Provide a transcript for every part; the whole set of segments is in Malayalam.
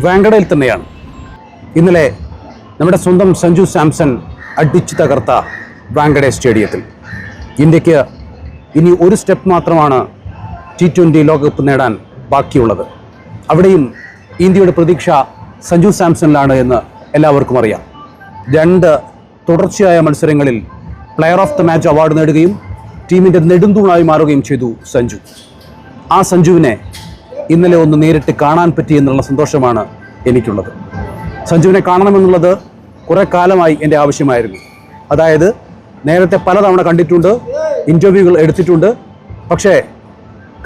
വാങ്കഡയിൽ തന്നെയാണ്. ഇന്നലെ നമ്മുടെ സ്വന്തം സഞ്ജു സാംസൺ അടിച്ചു തകർത്ത വാങ്കഡെ സ്റ്റേഡിയത്തിൽ ഇന്ത്യക്ക് ഇനി ഒരു സ്റ്റെപ്പ് മാത്രമാണ് T20 ലോകകപ്പ് നേടാൻ ബാക്കിയുള്ളത്. അവിടെയും ഇന്ത്യയുടെ പ്രതീക്ഷ സഞ്ജു സാംസണിലാണ് എന്ന് എല്ലാവർക്കും അറിയാം. 2 തുടർച്ചയായ മത്സരങ്ങളിൽ player of the match award നേടുകയും ടീമിൻ്റെ നെടുന്തൂണായി മാറുകയും ചെയ്തു സഞ്ജു. ആ സഞ്ജുവിനെ ഇന്നലെ ഒന്ന് നേരിട്ട് കാണാൻ പറ്റി എന്നുള്ള സന്തോഷമാണ് എനിക്കുള്ളത്. സഞ്ജുവിനെ കാണണമെന്നുള്ളത് കുറേ കാലമായി എൻ്റെ ആവശ്യമായിരുന്നു. അതായത് നേരത്തെ പലതവണ കണ്ടിട്ടുണ്ട്, ഇൻ്റർവ്യൂകൾ എടുത്തിട്ടുണ്ട്. പക്ഷേ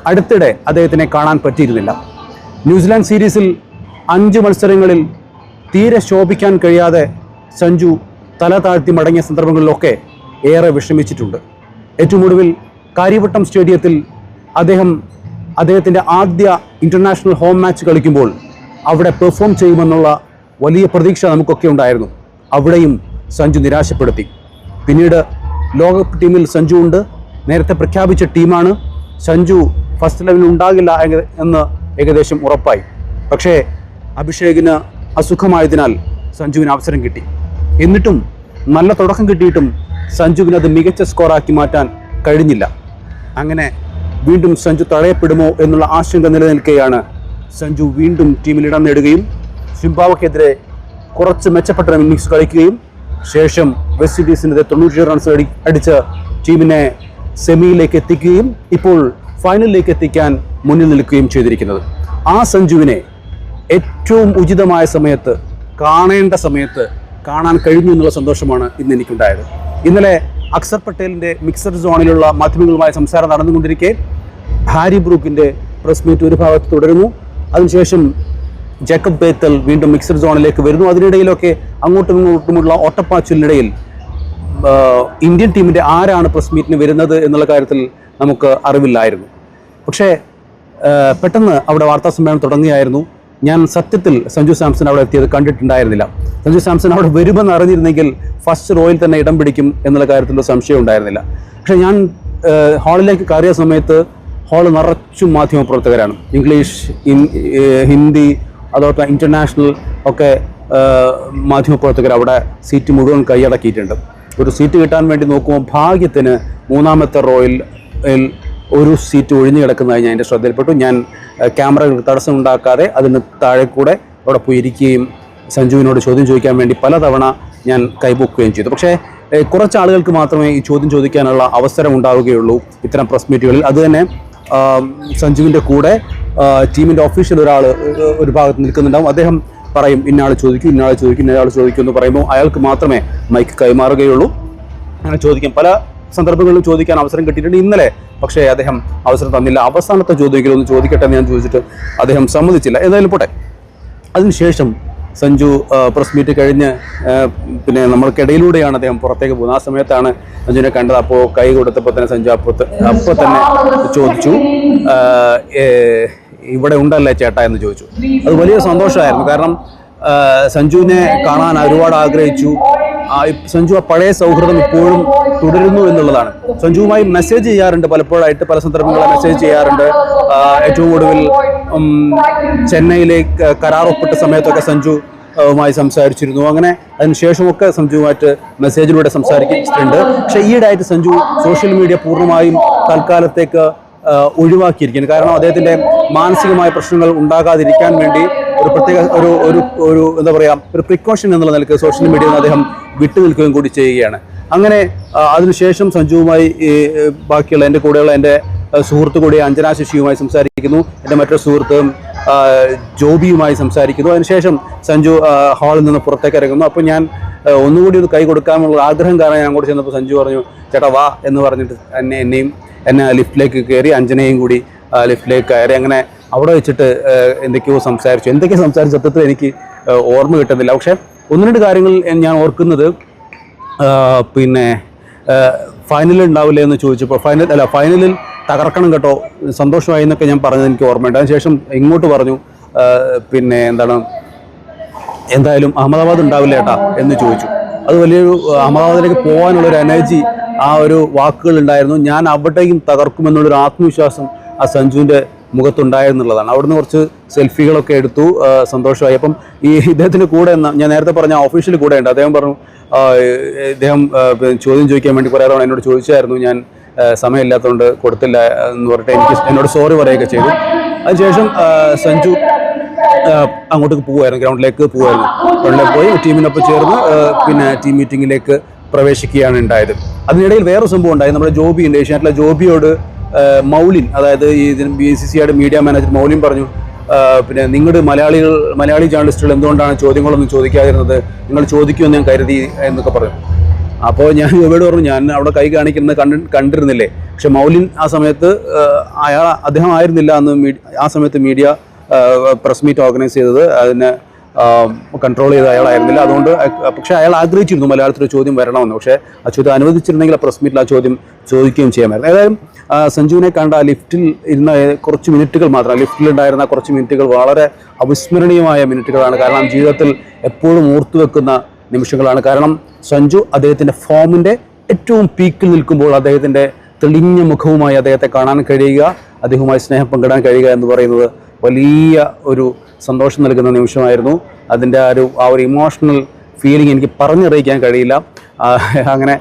അടുത്തിടെ അദ്ദേഹത്തിനെ കാണാൻ പറ്റിയിരുന്നില്ല. ന്യൂസിലാൻഡ് സീരീസിൽ 5 മത്സരങ്ങളിൽ തീരെ ശോഭിക്കാൻ കഴിയാതെ സഞ്ജു തല താഴ്ത്തി മടങ്ങിയ സന്ദർഭങ്ങളിലൊക്കെ ഏറെ വിഷമിച്ചിട്ടുണ്ട്. ഏറ്റവും ഒടുവിൽ കാര്യവട്ടം സ്റ്റേഡിയത്തിൽ അദ്ദേഹത്തിൻ്റെ ആദ്യ ഇൻ്റർനാഷണൽ ഹോം മാച്ച് കളിക്കുമ്പോൾ അവിടെ പെർഫോം ചെയ്യുമെന്നുള്ള വലിയ പ്രതീക്ഷ നമുക്കൊക്കെ ഉണ്ടായിരുന്നു. അവിടെയും സഞ്ജു നിരാശപ്പെടുത്തി. പിന്നീട് ലോകകപ്പ് ടീമിൽ സഞ്ജു ഉണ്ട്. നേരത്തെ പ്രഖ്യാപിച്ച ടീമാണ്. സഞ്ജു ഫസ്റ്റ് ലെവലിൽ ഉണ്ടാകില്ല എന്ന് ഏകദേശം ഉറപ്പായി. പക്ഷേ അഭിഷേകിന് അസുഖമായതിനാൽ സഞ്ജുവിന് അവസരം കിട്ടി. എന്നിട്ടും നല്ല തുടക്കം കിട്ടിയിട്ടും സഞ്ജുവിന് അത് മികച്ച സ്കോറാക്കി മാറ്റാൻ കഴിഞ്ഞില്ല. അങ്ങനെ വീണ്ടും സഞ്ജു തഴയപ്പെടുമോ എന്നുള്ള ആശങ്ക നിലനിൽക്കുകയാണ്. സഞ്ജു വീണ്ടും ടീമിൽ ഇടം നേടുകയും സിംബാബ്വെക്കെതിരെ കുറച്ച് മെച്ചപ്പെട്ട ഇന്നിംഗ്സ് കളിക്കുകയും ശേഷം വെസ്റ്റ് ഇൻഡീസിനെതിരെ 97 റൺസ് അടിച്ച് ടീമിനെ സെമിയിലേക്ക് എത്തിക്കുകയും ഇപ്പോൾ ഫൈനലിലേക്ക് എത്തിക്കാൻ മുന്നിൽ നിൽക്കുകയും ചെയ്തിരിക്കുന്നത്. ആ സഞ്ജുവിനെ ഏറ്റവും ഉചിതമായ സമയത്ത്, കാണേണ്ട സമയത്ത് കാണാൻ കഴിഞ്ഞു എന്നുള്ള സന്തോഷമാണ് ഇന്ന് എനിക്കുണ്ടായത്. ഇന്നലെ അക്സർ പട്ടേലിൻ്റെ മിക്സഡ് സോണിലുള്ള മാധ്യമങ്ങളുമായി സംസാരം നടന്നുകൊണ്ടിരിക്കെ ഹാരി ബ്രൂക്കിൻ്റെ പ്രസ് മീറ്റ് ഒരു ഭാഗത്ത് തുടരുന്നു. അതിനുശേഷം ജേക്കബ് ബേത്തൽ വീണ്ടും മിക്സഡ് സോണിലേക്ക് വരുന്നു. അതിനിടയിലൊക്കെ അങ്ങോട്ടും ഇങ്ങോട്ടുമുള്ള ഓട്ടപ്പാച്ചിലിനിടയിൽ ഇന്ത്യൻ ടീമിൻ്റെ ആരാണ് പ്രസ് മീറ്റിന് വരുന്നത് എന്നുള്ള കാര്യത്തിൽ നമുക്ക് അറിവില്ലായിരുന്നു. പക്ഷേ പെട്ടെന്ന് അവിടെ വാർത്താ സമ്മേളനം തുടങ്ങിയായിരുന്നു. ഞാൻ സത്യത്തിൽ സഞ്ജു സാംസൺ അവിടെ എത്തിയത് കണ്ടിട്ടുണ്ടായിരുന്നില്ല. സഞ്ജു സാംസൺ അവിടെ വരുമെന്ന് അറിഞ്ഞിരുന്നെങ്കിൽ ഫസ്റ്റ് റോയിൽ തന്നെ ഇടം പിടിക്കും എന്നുള്ള കാര്യത്തിലൊരു സംശയം ഉണ്ടായിരുന്നില്ല. പക്ഷേ ഞാൻ ഹാളിലേക്ക് കയറിയ സമയത്ത് ഹാള് നിറച്ചും മാധ്യമപ്രവർത്തകരാണ്. ഇംഗ്ലീഷ്, ഹിന്ദി, അതോടൊപ്പം ഇൻ്റർനാഷണൽ ഒക്കെ മാധ്യമപ്രവർത്തകർ അവിടെ സീറ്റ് മുഴുവൻ കൈയടക്കിയിട്ടുണ്ട്. ഒരു സീറ്റ് കിട്ടാൻ വേണ്ടി നോക്കുമ്പോൾ ഭാഗ്യത്തിന് 3ാമത്തെ റോയിൽ ഒരു സീറ്റ് ഒഴിഞ്ഞു കിടക്കുന്നതായി ഞാൻ എൻ്റെ ശ്രദ്ധയിൽപ്പെട്ടു. ഞാൻ ക്യാമറകൾക്ക് തടസ്സമുണ്ടാക്കാതെ അതിന് താഴെ കൂടെ അവിടെ പോയി ഇരിക്കുകയും സഞ്ജുവിനോട് ചോദ്യം ചോദിക്കാൻ വേണ്ടി പലതവണ ഞാൻ കൈപൊക്കുകയും ചെയ്തു. പക്ഷേ കുറച്ച് ആളുകൾക്ക് മാത്രമേ ഈ ചോദ്യം ചോദിക്കാനുള്ള അവസരം ഉണ്ടാവുകയുള്ളൂ ഇത്തരം പ്രസ് മീറ്റുകളിൽ. അതുതന്നെ സഞ്ജുവിൻ്റെ കൂടെ ടീമിൻ്റെ ഒഫീഷ്യൽ ഒരാൾ ഒരു ഭാഗത്ത് നിൽക്കുന്നുണ്ടാവും. അദ്ദേഹം പറയും ഇന്നയാൾ ചോദിക്കും, ഇന്നയാൾ ചോദിക്കും, ഇന്നയാൾ ചോദിക്കും എന്ന് പറയുമ്പോൾ അയാൾക്ക് മാത്രമേ മൈക്ക് കൈമാറുകയുള്ളൂ. അങ്ങനെ ചോദിക്കും. പല സന്ദർഭങ്ങളിലും ചോദിക്കാൻ അവസരം കിട്ടിയിട്ടുണ്ട്. ഇന്നലെ പക്ഷേ അദ്ദേഹം അവസരം തന്നില്ല. അവസാനത്തെ ചോദ്യമെങ്കിലും ഒന്ന് ചോദിക്കട്ടെ എന്ന് ഞാൻ ചോദിച്ചിട്ട് അദ്ദേഹം സമ്മതിച്ചില്ല. എന്തായാലും പോട്ടെ. അതിനുശേഷം സഞ്ജു പ്രസ് മീറ്റ് കഴിഞ്ഞ് പിന്നെ നമ്മൾക്കിടയിലൂടെയാണ് അദ്ദേഹം പുറത്തേക്ക് പോകുന്നത്. ആ സമയത്താണ് സഞ്ജുവിനെ കണ്ടത്. അപ്പോൾ കൈ കൊടുത്തപ്പോൾ തന്നെ സഞ്ജു അപ്പോൾ തന്നെ ചോദിച്ചു, ഇവിടെ ഉണ്ടല്ലേ ചേട്ടാ എന്ന് ചോദിച്ചു. അത് വലിയ സന്തോഷമായിരുന്നു. കാരണം സഞ്ജുവിനെ കാണാൻ ഒരുപാട് ആഗ്രഹിച്ചു. സഞ്ജു ആ പഴയ സൗഹൃദം ഇപ്പോഴും തുടരുന്നു എന്നുള്ളതാണ്. സഞ്ജുവുമായി മെസ്സേജ് ചെയ്യാറുണ്ട്, പലപ്പോഴായിട്ട് പല സന്ദർഭങ്ങളിൽ മെസ്സേജ് ചെയ്യാറുണ്ട്. ഏറ്റവും ഒടുവിൽ ചെന്നൈയിലേക്ക് കരാർ ഒപ്പിട്ട സമയത്തൊക്കെ സഞ്ജുവുമായി സംസാരിച്ചിരുന്നു. അങ്ങനെ അതിനുശേഷമൊക്കെ സഞ്ജുവുമായിട്ട് മെസ്സേജിലൂടെ സംസാരിച്ചിട്ടുണ്ട്. പക്ഷേ ഈയിടെയായിട്ട് സഞ്ജു സോഷ്യൽ മീഡിയ പൂർണ്ണമായും തൽക്കാലത്തേക്ക് ഒഴിവാക്കിയിരിക്കുന്നു. കാരണം അദ്ദേഹത്തിൻ്റെ മാനസികമായ പ്രശ്നങ്ങൾ ഉണ്ടാകാതിരിക്കാൻ വേണ്ടി ഒരു പ്രത്യേക ഒരു എന്താ പറയുക, ഒരു പ്രിക്കോഷൻ എന്നുള്ള നിലയ്ക്ക് സോഷ്യൽ മീഡിയയിൽ നിന്ന് അദ്ദേഹം വിട്ടുനിൽക്കുകയും കൂടി ചെയ്യുകയാണ്. അങ്ങനെ അതിനുശേഷം സഞ്ജുവുമായി ബാക്കിയുള്ള എൻ്റെ കൂടെയുള്ള എൻ്റെ സുഹൃത്തു കൂടി അഞ്ജന ശശിയുമായി സംസാരിക്കുന്നു. എൻ്റെ മറ്റൊരു സുഹൃത്ത് ജോബിയുമായി സംസാരിക്കുന്നു. അതിനുശേഷം സഞ്ജു ഹാളിൽ നിന്ന് പുറത്തേക്ക് ഇറങ്ങുന്നു. അപ്പോൾ ഞാൻ ഒന്നുകൂടി ഒന്ന് കൈ കൊടുക്കാനുള്ള ആഗ്രഹം കാരണം ഞാൻ അങ്ങോട്ട് ചെന്നപ്പോൾ സഞ്ജു പറഞ്ഞു ചേട്ടാ വാ എന്ന് പറഞ്ഞിട്ട് എന്നെ ലിഫ്റ്റിലേക്ക് കയറി, അഞ്ജനയും കൂടി ലിഫ്റ്റിലേക്ക് കയറി. അങ്ങനെ അവിടെ വെച്ചിട്ട് എന്തൊക്കെയോ സംസാരിച്ചു. സത്യത്തിൽ എനിക്ക് ഓർമ്മ കിട്ടുന്നില്ല. പക്ഷേ 1-2 കാര്യങ്ങൾ ഞാൻ ഓർക്കുന്നത്, പിന്നെ ഫൈനലിൽ ഉണ്ടാവില്ലേ എന്ന് ചോദിച്ചപ്പോൾ ഫൈനലിൽ തകർക്കണം കേട്ടോ, സന്തോഷമായി എന്നൊക്കെ ഞാൻ പറഞ്ഞത് എനിക്ക് ഓർമ്മയുണ്ട്. അതിനുശേഷം ഇങ്ങോട്ട് പറഞ്ഞു പിന്നെ എന്തായാലും അഹമ്മദാബാദ് ഉണ്ടാവില്ല ഏട്ടാ എന്ന് ചോദിച്ചു. അത് വലിയൊരു അഹമ്മദാബാദിലേക്ക് പോകാനുള്ളൊരു എനർജി, ആ ഒരു വാക്കുകൾ ഉണ്ടായിരുന്നു. ഞാൻ അവിടെയും തകർക്കുമെന്നുള്ളൊരു ആത്മവിശ്വാസം ആ സഞ്ജുവിൻ്റെ മുഖത്തുണ്ടായെന്നുള്ളതാണ്. അവിടുന്ന് കുറച്ച് സെൽഫികളൊക്കെ എടുത്തു, സന്തോഷമായി. അപ്പം ഈ ഇദ്ദേഹത്തിൻ്റെ കൂടെ ഞാൻ നേരത്തെ പറഞ്ഞ ഓഫീഷ്യൽ കൂടെ ഉണ്ട്. അദ്ദേഹം പറഞ്ഞു, ഇദ്ദേഹം ചോദ്യം ചോദിക്കാൻ വേണ്ടി കുറേ തവണ എന്നോട് ചോദിച്ചായിരുന്നു. ഞാൻ സമയമില്ലാത്തതുകൊണ്ട് കൊടുത്തില്ല എന്ന് പറഞ്ഞിട്ട് എന്നോട് സോറി പറയുകയൊക്കെ ചെയ്തു. അതിനുശേഷം സഞ്ജു അങ്ങോട്ടേക്ക് പോകുമായിരുന്നു, ഗ്രൗണ്ടിലേക്ക് പോകുമായിരുന്നു. ഗ്രൗണ്ടിലേക്ക് പോയി ടീമിനൊപ്പം ചേർന്ന് പിന്നെ ടീം മീറ്റിങ്ങിലേക്ക് പ്രവേശിക്കുകയാണ് ഉണ്ടായത്. അതിനിടയിൽ വേറെ സംഭവം ഉണ്ടായി. നമ്മുടെ ജോബി ഉണ്ട്, ഏഷ്യാനെറ്റിലെ ജോബിയോട് മൗലിൻ, അതായത് ഈ BCCIയുടെ മീഡിയ മാനേജർ മൗലിൻ പറഞ്ഞു, പിന്നെ നിങ്ങളുടെ മലയാളി ജേർണലിസ്റ്റുകൾ എന്തുകൊണ്ടാണ് ചോദ്യങ്ങളൊന്നും ചോദിക്കാതിരുന്നത്, നിങ്ങൾ ചോദിക്കുമെന്ന് ഞാൻ കരുതി എന്നൊക്കെ പറഞ്ഞു. അപ്പോൾ ഞാൻ ജോബിയോട് പറഞ്ഞു, ഞാൻ അവിടെ കൈ കാണിക്കുന്നത് കണ്ടിരുന്നില്ലേ. പക്ഷെ മൗലിൻ ആ സമയത്ത് അദ്ദേഹം ആയിരുന്നില്ല അന്ന് ആ സമയത്ത് മീഡിയ പ്രസ് മീറ്റ് ഓർഗനൈസ് ചെയ്തത്, അതിനെ കൺട്രോൾ ചെയ്ത് അയാളായിരുന്നില്ല. അതുകൊണ്ട് പക്ഷേ അയാൾ ആഗ്രഹിച്ചിരുന്നു മലയാളത്തിൽ ചോദ്യം വരണമെന്ന്. പക്ഷേ ആ ചോദ്യം അനുവദിച്ചിരുന്നെങ്കിൽ ആ പ്രസ് മീറ്റിൽ ആ ചോദ്യം ചോദിക്കുകയും ചെയ്യാമായിരുന്നു. ഏതായാലും സഞ്ജുവിനെ കണ്ട ലിഫ്റ്റിൽ ഇരുന്ന കുറച്ച് മിനിറ്റുകൾ മാത്രം, ലിഫ്റ്റിലുണ്ടായിരുന്ന കുറച്ച് മിനിറ്റുകൾ വളരെ അവിസ്മരണീയമായ മിനിറ്റുകളാണ്. കാരണം ജീവിതത്തിൽ എപ്പോഴും ഓർത്തു വെക്കുന്ന നിമിഷങ്ങളാണ്. കാരണം സഞ്ജു അദ്ദേഹത്തിൻ്റെ ഫോമിൻ്റെ ഏറ്റവും പീക്കിൽ നിൽക്കുമ്പോൾ അദ്ദേഹത്തിൻ്റെ തെളിഞ്ഞ മുഖവുമായി അദ്ദേഹത്തെ കാണാൻ കഴിയുക, അദ്ദേഹവുമായി സ്നേഹം പങ്കിടാൻ കഴിയുക എന്ന് പറയുന്നത് വലിയ ഒരു സന്തോഷം നൽകുന്ന നിമിഷമായിരുന്നു. അതിൻ്റെ ആ ഒരു ഇമോഷണൽ ഫീലിംഗ് എനിക്ക് പറഞ്ഞറിയിക്കാൻ കഴിയില്ല. അങ്ങനെ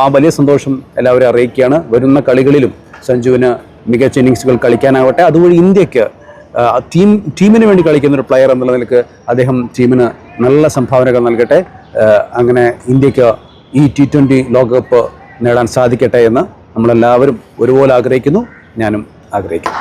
ആ വലിയ സന്തോഷം എല്ലാവരും അറിയിക്കുകയാണ്. വരുന്ന കളികളിലും സഞ്ജുവിന് മികച്ച ഇന്നിങ്സുകൾ കളിക്കാനാവട്ടെ. അതുവഴി ഇന്ത്യക്ക് ടീമിന് വേണ്ടി കളിക്കുന്ന ഒരു പ്ലെയർ എന്നുള്ള നിലക്ക് അദ്ദേഹം ടീമിന് നല്ല സംഭാവനകൾ നൽകട്ടെ. അങ്ങനെ ഇന്ത്യക്ക് ഈ T20 ലോകകപ്പ് നേടാൻ സാധിക്കട്ടെ എന്ന് നമ്മളെല്ലാവരും ഒരുപോലെ ആഗ്രഹിക്കുന്നു. ഞാനും ആഗ്രഹിക്കുന്നു.